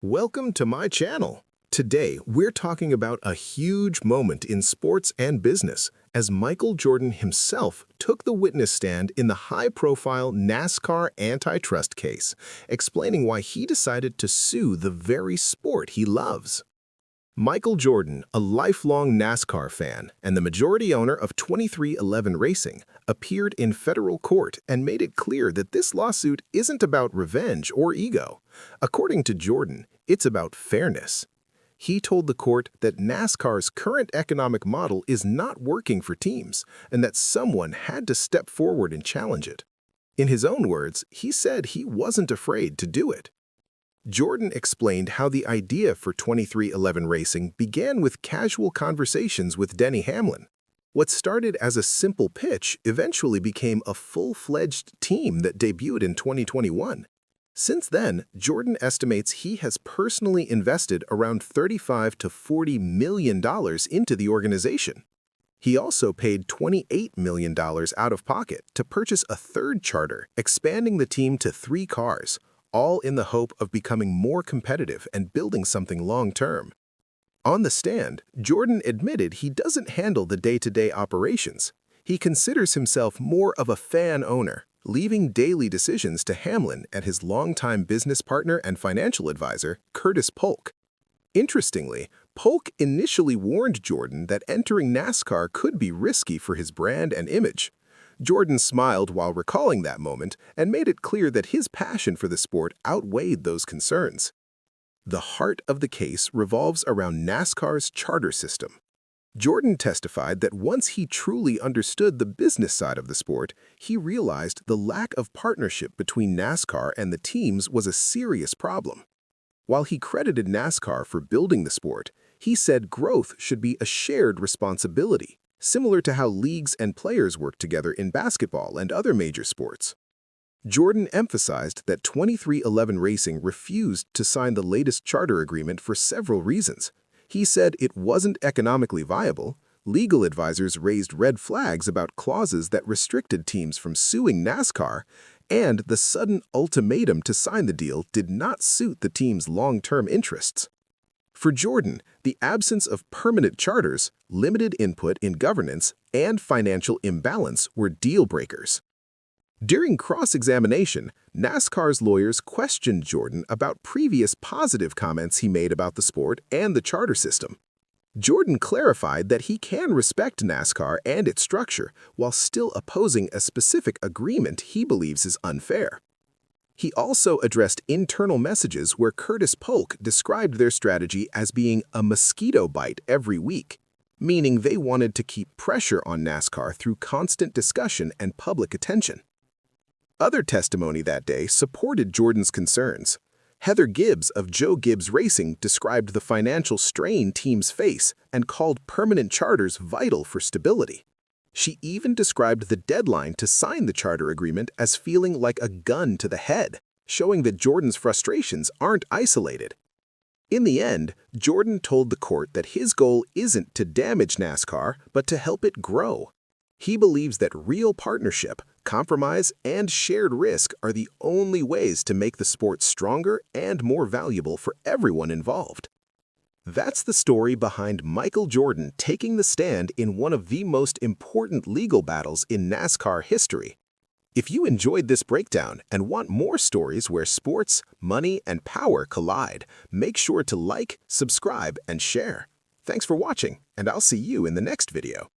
Welcome to my channel. Today, we're talking about a huge moment in sports and business as Michael Jordan himself took the witness stand in the high-profile NASCAR antitrust case, explaining why he decided to sue the very sport he loves. Michael Jordan, a lifelong NASCAR fan and the majority owner of 23XI Racing, appeared in federal court and made it clear that this lawsuit isn't about revenge or ego. According to Jordan, it's about fairness. He told the court that NASCAR's current economic model is not working for teams and that someone had to step forward and challenge it. In his own words, he said he wasn't afraid to do it. Jordan explained how the idea for 23XI Racing began with casual conversations with Denny Hamlin. What started as a simple pitch eventually became a full-fledged team that debuted in 2021. Since then, Jordan estimates he has personally invested around $35 to $40 million into the organization. He also paid $28 million out of pocket to purchase a third charter, expanding the team to 3 cars, all in the hope of becoming more competitive and building something long-term. On the stand, Jordan admitted he doesn't handle the day-to-day operations. He considers himself more of a fan owner, leaving daily decisions to Hamlin and his longtime business partner and financial advisor, Curtis Polk. Interestingly, Polk initially warned Jordan that entering NASCAR could be risky for his brand and image. Jordan smiled while recalling that moment and made it clear that his passion for the sport outweighed those concerns. The heart of the case revolves around NASCAR's charter system. Jordan testified that once he truly understood the business side of the sport, he realized the lack of partnership between NASCAR and the teams was a serious problem. While he credited NASCAR for building the sport, he said growth should be a shared responsibility, similar to how leagues and players work together in basketball and other major sports. Jordan emphasized that 23XI Racing refused to sign the latest charter agreement for several reasons. He said it wasn't economically viable, legal advisors raised red flags about clauses that restricted teams from suing NASCAR, and the sudden ultimatum to sign the deal did not suit the team's long-term interests. For Jordan, the absence of permanent charters, limited input in governance, and financial imbalance were deal-breakers. During cross-examination, NASCAR's lawyers questioned Jordan about previous positive comments he made about the sport and the charter system. Jordan clarified that he can respect NASCAR and its structure while still opposing a specific agreement he believes is unfair. He also addressed internal messages where Curtis Polk described their strategy as being a mosquito bite every week, meaning they wanted to keep pressure on NASCAR through constant discussion and public attention. Other testimony that day supported Jordan's concerns. Heather Gibbs of Joe Gibbs Racing described the financial strain teams face and called permanent charters vital for stability. She even described the deadline to sign the charter agreement as feeling like a gun to the head, showing that Jordan's frustrations aren't isolated. In the end, Jordan told the court that his goal isn't to damage NASCAR, but to help it grow. He believes that real partnership, compromise, and shared risk are the only ways to make the sport stronger and more valuable for everyone involved. That's the story behind Michael Jordan taking the stand in one of the most important legal battles in NASCAR history. If you enjoyed this breakdown and want more stories where sports, money, and power collide, make sure to like, subscribe, and share. Thanks for watching, and I'll see you in the next video.